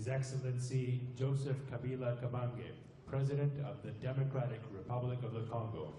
His Excellency Joseph Kabila Kabange, President of the Democratic Republic of the Congo.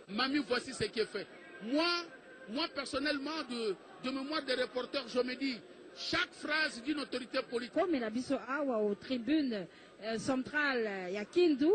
Mamie, voici ce qui est fait. Moi personnellement, de mémoire des reporters, je me dis, chaque phrase d'une autorité politique. Comme la biso awa aux tribunes centrale ya Kindu,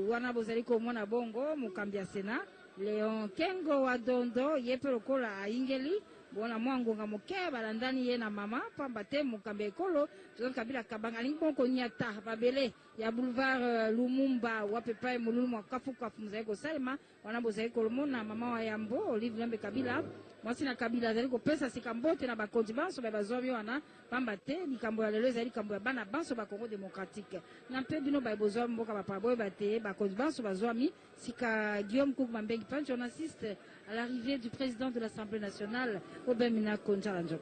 wana bozali komona bongo mukambi ya Sena, Leon Kengo wa Dondo yepe lokola aingeli. Bona mwangonga moke balandani ye na mama pamba te mukambi ekolo Joseph Kabila Kabanga linkonko nyata babele ya boulevard Lumumba wapepa mululu mwakafu mzaiko salma wana bozali kolomona mama wa Yambo Olive Lambe Kabila mwasi na Kabila zali ko pesa sikambote na bakonzi banso bazomi wana pamba te likambo ya lelo zali kambo ya bana banso ba Congo démocratique na mpe bino ba bozwa mboka ba paboy bate bakonzi banso bazomi sika Guillaume Kouk Mambengi Pancho on assiste à l'arrivée du président de l'Assemblée nationale Obemina Konjalanjo.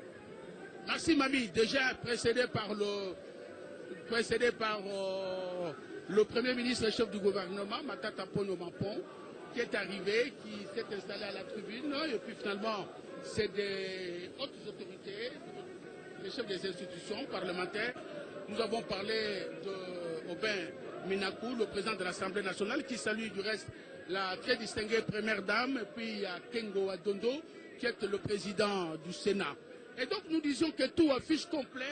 Merci Mami, déjà précédé par le Premier ministre et chef du gouvernement, Matata Pono Mampon, qui est arrivé, qui s'est installé à la tribune, et puis finalement, c'est des hautes autorités, les chefs des institutions parlementaires. Nous avons parlé de Aubin Minakou, le président de l'Assemblée nationale, qui salue du reste la très distinguée première dame, et puis il y a Kengo Adondo, qui est le président du Sénat. Et donc nous disions que tout affiche complet,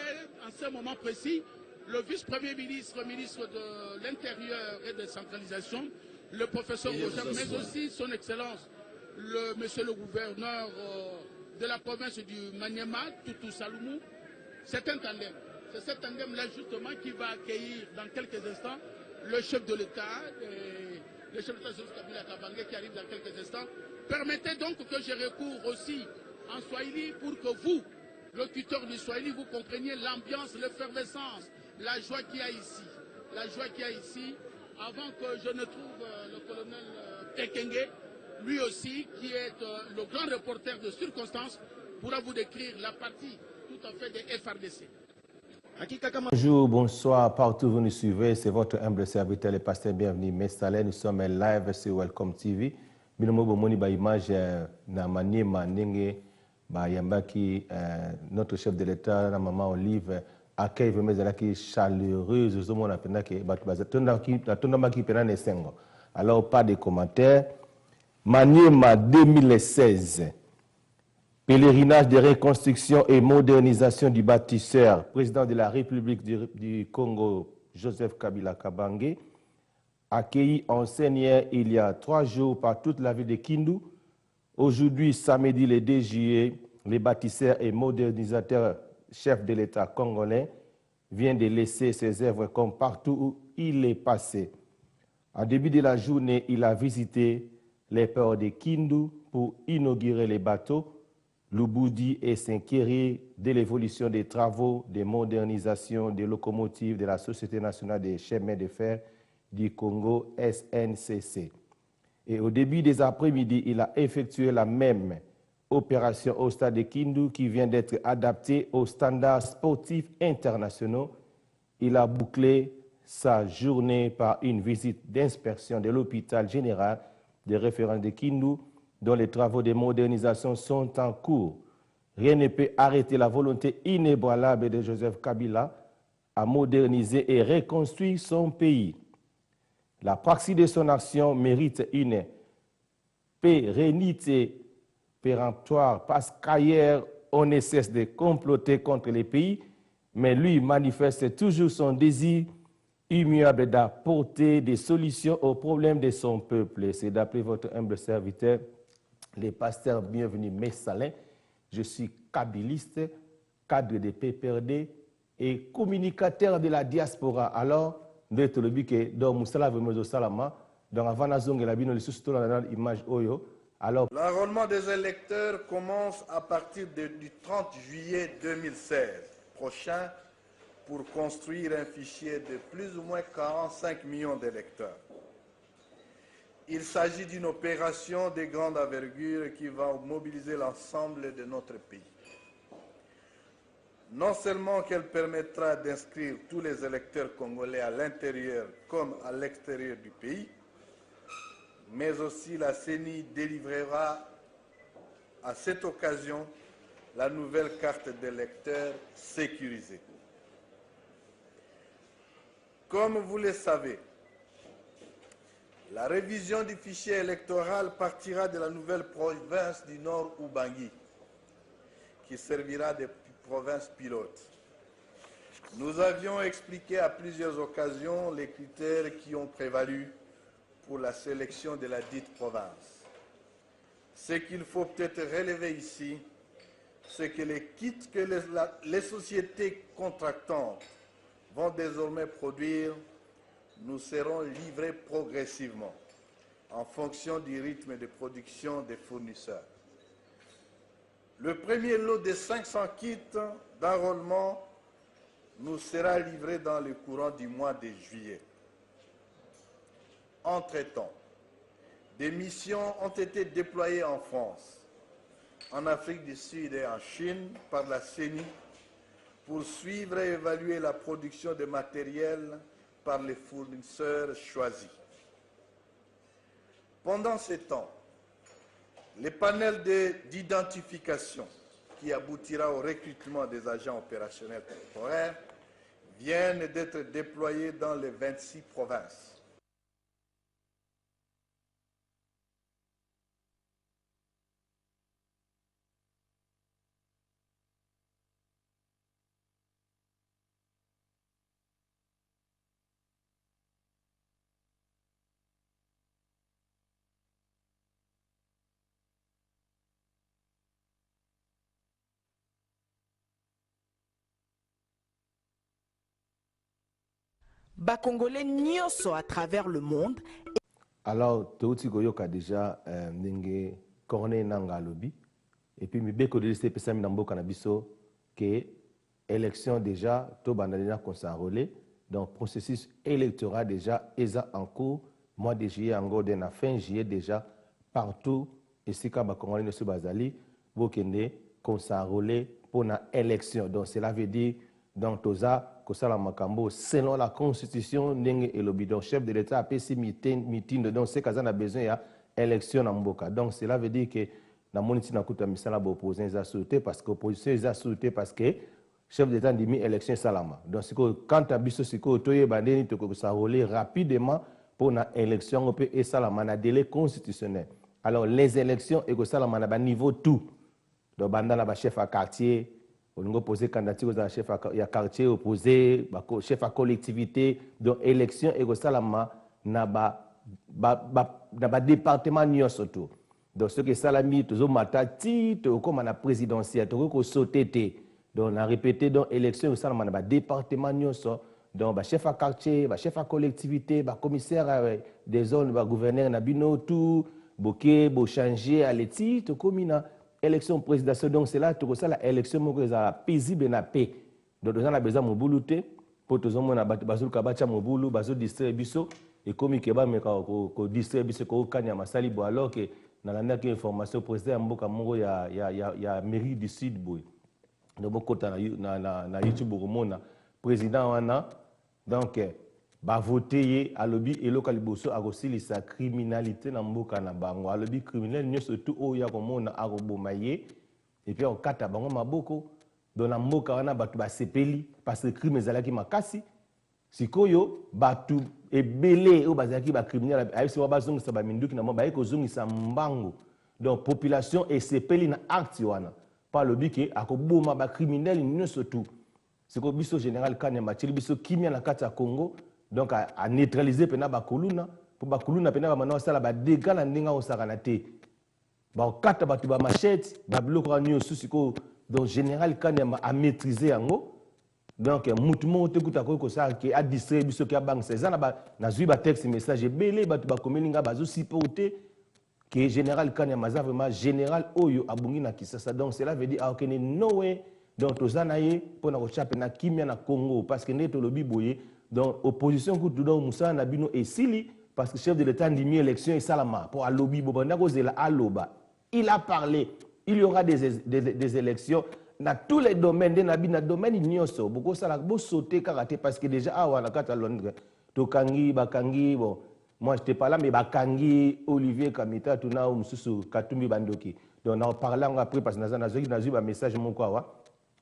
en ce moment précis, le vice-premier ministre, ministre de l'Intérieur et de la Centralisation, le professeur Roger, mais aussi son Excellence, monsieur le gouverneur de la province du Maniema, Toutou Saloumou. C'est un tandem. C'est ce tandem-là justement qui va accueillir dans quelques instants le chef de l'État, le chef de l'État Kabila Kabange qui arrive dans quelques instants. Permettez donc que je recours aussi en Swahili pour que vous, locuteurs du Swahili, vous compreniez l'ambiance, l'effervescence, la joie qu'il y a ici. La joie qu'il y a ici, avant que je ne trouve le colonel Tekenge, lui aussi, qui est le grand reporter de circonstance, pourra vous décrire la partie tout à fait des FRDC. Bonjour, bonsoir, partout où vous nous suivez, c'est votre humble serviteur, le pasteur bienvenu, Messalé. Nous sommes live sur Welcome TV. Binomo bomoni ba image na maniema ndenge ba yambaki notre chef de l'État, la maman Olive, accueille vraiment zalaki chaleureuse, zomona penda ke batu bazatonda maki pena nesengo. Alors pas de commentaires. Maniema 2016. Pèlerinage de reconstruction et modernisation du bâtisseur, président de la République du Congo, Joseph Kabila Kabange, accueilli en Seigneur il y a 3 jours par toute la ville de Kindu. Aujourd'hui, samedi le 2 juillet, les bâtisseurs et modernisateurs chefs de l'État congolais viennent de laisser ses œuvres comme partout où il est passé. En début de la journée, il a visité les ports de Kindu pour inaugurer les bateaux, Lubudi et s'inquiéter de l'évolution des travaux de modernisation des locomotives de la Société nationale des chemins de fer du Congo, SNCC. Et au début des après-midi, il a effectué la même opération au stade de Kindu qui vient d'être adapté aux standards sportifs internationaux. Il a bouclé sa journée par une visite d'inspection de l'hôpital général de référence de Kindu, dont les travaux de modernisation sont en cours. Rien ne peut arrêter la volonté inébranlable de Joseph Kabila à moderniser et reconstruire son pays. La praxis de son action mérite une pérennité péremptoire parce qu'ailleurs, on ne cesse de comploter contre les pays, mais lui manifeste toujours son désir immuable d'apporter des solutions aux problèmes de son peuple. C'est d'appeler votre humble serviteur, le pasteur bienvenu Messalin. Je suis kabiliste, cadre de PPRD et communicateur de la diaspora. Alors, nous sommes le dans Moussala Vemozo Salama, dans Havana Zong et la Bino, l'image Oyo. Alors, l'enrôlement des électeurs commence à partir du 30 juillet 2016 prochain pour construire un fichier de plus ou moins 45 millions d'électeurs. Il s'agit d'une opération de grande envergure qui va mobiliser l'ensemble de notre pays. Non seulement qu'elle permettra d'inscrire tous les électeurs congolais à l'intérieur comme à l'extérieur du pays, mais aussi la CENI délivrera à cette occasion la nouvelle carte d'électeur sécurisée. Comme vous le savez, la révision du fichier électoral partira de la nouvelle province du Nord Ubangi, qui servira de province pilote. Nous avions expliqué à plusieurs occasions les critères qui ont prévalu pour la sélection de la dite province. Ce qu'il faut peut-être relever ici, c'est que les kits que les sociétés contractantes vont désormais produire nous seront livrés progressivement en fonction du rythme de production des fournisseurs. Le premier lot de 500 kits d'enrôlement nous sera livré dans le courant du mois de juillet. Entre-temps, des missions ont été déployées en France, en Afrique du Sud et en Chine par la CENI pour suivre et évaluer la production de matériel par les fournisseurs choisis. Pendant ce temps, les panels d'identification qui aboutira au recrutement des agents opérationnels temporaires viennent d'être déployés dans les 26 provinces. Congolais nyonso à travers le monde. Alors, Teuti Goyoka déjà Nenge Corne Nanga Lobby. Et puis, Mibeko de l'Est Pessami Nambo Kanabiso, que élection déjà, tout bandalina consarolé. Donc, processus électoral déjà, ESA en cours, mois de juillet, en gros, de fin juillet déjà, partout, et si Kaba Congolais ne se basali, Bokende, consarolé pour une élection. Donc, cela veut dire, dans Toza, Kosala Makambo, selon la constitution, Nenge et le bidon chef de l'État a fait meeting, donc c'est qu'on a besoin d'élection en Mboka. Donc cela veut dire que la monité n'a pas misala opposition les sauté parce que l'opposition les a sauté parce que chef d'État a mis élection salama. Donc quand tu as biso siko toye bandeni to ko ça rouler rapidement pour une élection et salama na délai constitutionnel. Alors les élections et que salama na niveau tout. Donc bandana ba chef à quartier on a posé candidature aux chefs à quartier, opposé, chef à collectivité, donc élection et ça na ba département ni surtout. Donc ce que salami toujours matati, to comme na présidentielle, to ko sauté donc on a répété donc élection ça na ba département ni donc ba chef à quartier, ba chef à collectivité, ba commissaire des zones, ba gouverneur na bino tout, boké, bo changer à l'éti, to komina élection présidentielle, donc c'est là que ça la élection paisible na paix. Donc on a besoin de boulouter pour tout le monde na bazul kabacha moboulou, bazul distraire biso et comme keba me ko distraire biso ko kanya masali bo alors que na la naki information président mboka mongo ya mairie du sud boy. Donc beaucoup na YouTube bomona président wana donc ba voter à lobby et local bosso a aussi sa criminalité na mboka na bango a lobby criminel nyo surtout o ya komona arobomaye et puis on kata bango maboko dans na mboka wana batu ba sepeli parce que crime ezalaki makasi sikoyo batu ebele o bazaki ba criminel ayisi wa bazongisa ba minduki na mboka ko zongisa mbango donc population esepeli na acte wana pas lobby ke akoboma ba criminel nyo surtout siko biso général Kanyama tili biso kimia na kati ya Congo. Donc à neutraliser pena bakuluna pour bakuluna pena ba mana sala ba dégâts na ndinga osakana te ba kata batu ba machette ba biloko nyo susiko donc général Kanyama a maîtriser yango donc mutumo te kuta ko ça qui a distribué biso ki a bank ça na ba nazui ba texte message belé batu ba komelinga bazo supporter que général Kanyama za vraiment général oyo abungi na Kisasa donc cela veut dire ah ok no way donc tozana ye pona ko chape na kimia na Congo parce que neto lobi boye donc opposition ku tout donc musala na bino esili parce que chef de l'état ndimi élection et salama pour alobi bobanda ko zela aloba il a parlé il y aura des élections dans tous les domaines de nabi na domaine nyoso boko sala bo sauter karaté parce que déjà awa na kata Londres to kangi bakangi bon moi j'étais pas là mais bakangi Olivier Kamita tuna mususu Katumbi Bandoki donc on en parlant après parce que nazo ba message mon quoi wa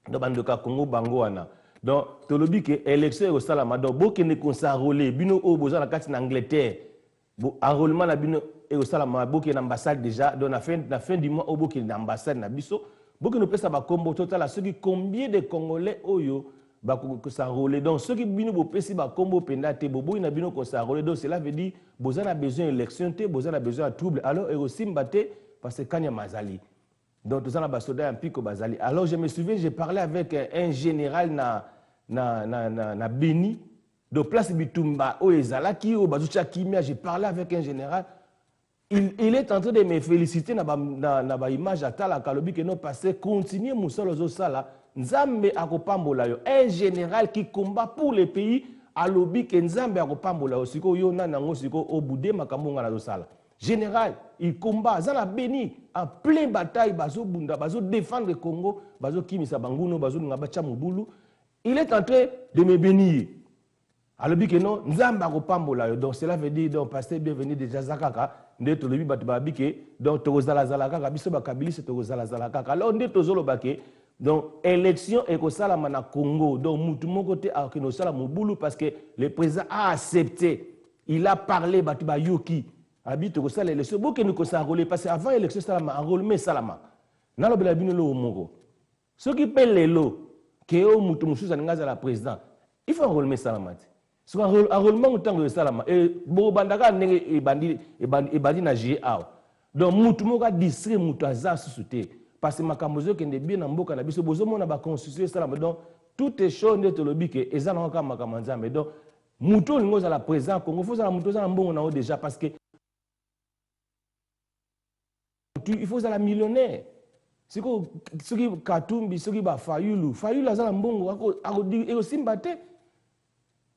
donc bandoka Congo bango wana donc tolobi que élection au salama donc boke ne consarolé bino o boza na kati na Angleterre bo enrôlement na bino et au salama boke na ambassade déjà donc na fin du mois au boke na ambassade na biso boke no pesa ba combo total à ceux qui combien de Congolais oyo ba ko s'enrôler donc ceux qui bino bo pesi ba combo penda te bobo na bino ko s'enrôler donc cela veut dire boza na besoin élection te boza na besoin trouble alors et aussi mbate parce que Kanya Mazali donc tout ça na soda un pico bazali alors je me souviens j'ai parlé avec un général na Beni de place Bitumba o ezalaki o bazucha kimia j'ai parlé avec un général il est en train de me féliciter na ba image atala kalobi que non passé continuer musolo zo sala nzambe akopambola yo un général qui combat pour le pays alobi que nzambe akopambola yo siko yo na nango siko obude makambo ngana zo sala général, il combat, ça la béni, en pleine bataille, bazo bunda, bazo défendre le Congo, bazo kimisa banguno, bazo ngabacha mubulu. Il est en train de me bénir. Alors que non, nzamba ko pambola. Donc cela veut dire donc pasteur bienvenue déjà zakaka, ndeto lobi batubabi ke donc tozala zalaka biso bakabili se tozala zalaka. Alors ndeto zolo bake donc élection et ko sala na Congo. Donc mutu moko te a kino sala mubulu parce que le président a accepté. Il a parlé batuba yoki. Habite ko sala élection boke nous ko sa enrôler parce que avant élection salama enrôlement salama nalo bela bino lo moko ce qui pèle lelo que o mutu mususa ngaza la président il faut enrôlement salama ce enrôlement tango salama et bo bandaka ndenge e bandi na GA donc mutu moko distrait mutu aza susute parce que makambo zo kende bien na mboka na biso bozo mona ba constitution salama donc tout est chaud ndeto lobi ke ezana ka makambo nzambe donc mutu ngoza la président Congo faut ça mutu za mbongo na déjà parce que il faut ça la millionnaire. C'est que ceux qui Katumbi, ceux qui ba Fayulu azala mbongo ako ego simbate.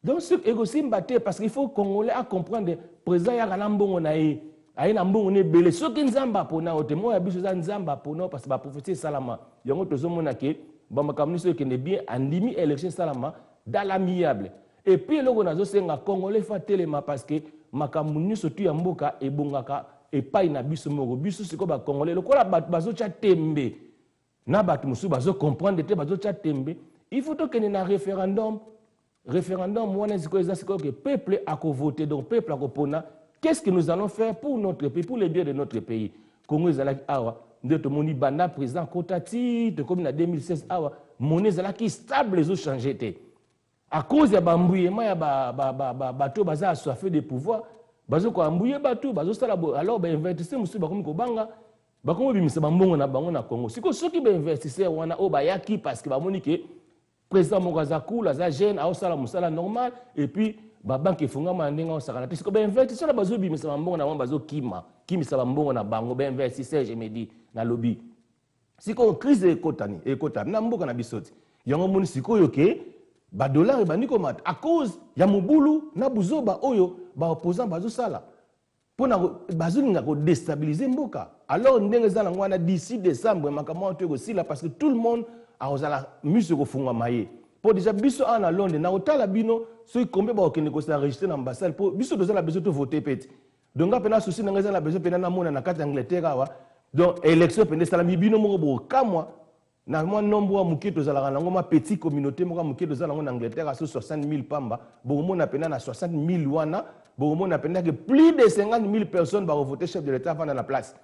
Donc ce ego simbate parce qu'il faut Congolais à comprendre président ya kana mbongo na ye. Ayi na mbongo ne belé ceux qui nzamba pona otemo ya biso za nzamba pona parce que ba prophétie salama. Yango tozomona ke ba makamni ceux qui ne bien andimi élection salama dans l'amiable. Et puis loko nazo senga Congolais fa telema parce que makamni surtout ya mboka e bongaka et pas na biso moko biso siko ba Congolais lokola bazo cha tembe na batu musu bazo comprendre te bazo cha tembe il faut que na référendum wana siko eza siko que peuple a voter donc peuple a pona qu'est-ce que nous allons faire pour notre pays pour le bien de notre pays Congo ezalaki awa ndeto moni banda président Kotati de comme na 2016 awa monnaie ezalaki stable les changer te à cause ya bambuyema ya bato baza assoiffé de pouvoir bazo ko ambuye batu bazo sala alors ba investisseur musu ba komi ko banga ba komi bimisa bambongo na bango na Congo siko soki ba investisseur wana o ba yaki parce que ba moni ke président Mokaza Kula za jeune a sala musala normal et puis ba banque funga mandenga o sala siko ba investisseur bazo bimisa bambongo na bazo kimisa bambongo na bango ba investisseur je me dis na lobby siko crise ekotani na mboka na bisoti yango moni siko yoke ba dollar e bani komata à cause ya mobulu na buzoba oyo ba opposant bazo sala pona bazo ninga ko déstabiliser mboka alors ndenge za ngwana d'ici décembre makamwa to ko sila parce que tout le monde a osala miso ko funga maye pour déjà biso ana Londres na otala bino so kombe ba okene ko s'enregistrer na ambassade pour biso dozala besoin to voter pete donc apena souci nga za la besoin pena na mona na kati Angleterre awa donc élection pende sala bino moko bo kamwa na moi nombre wa muketo zala na ngoma petit communauté moko muketo zala en Angleterre à 60 000 pamba bomo na pena na 60 000 wana bomo na pena que plus de 50 000 personnes va voter chef de l'état pendant la place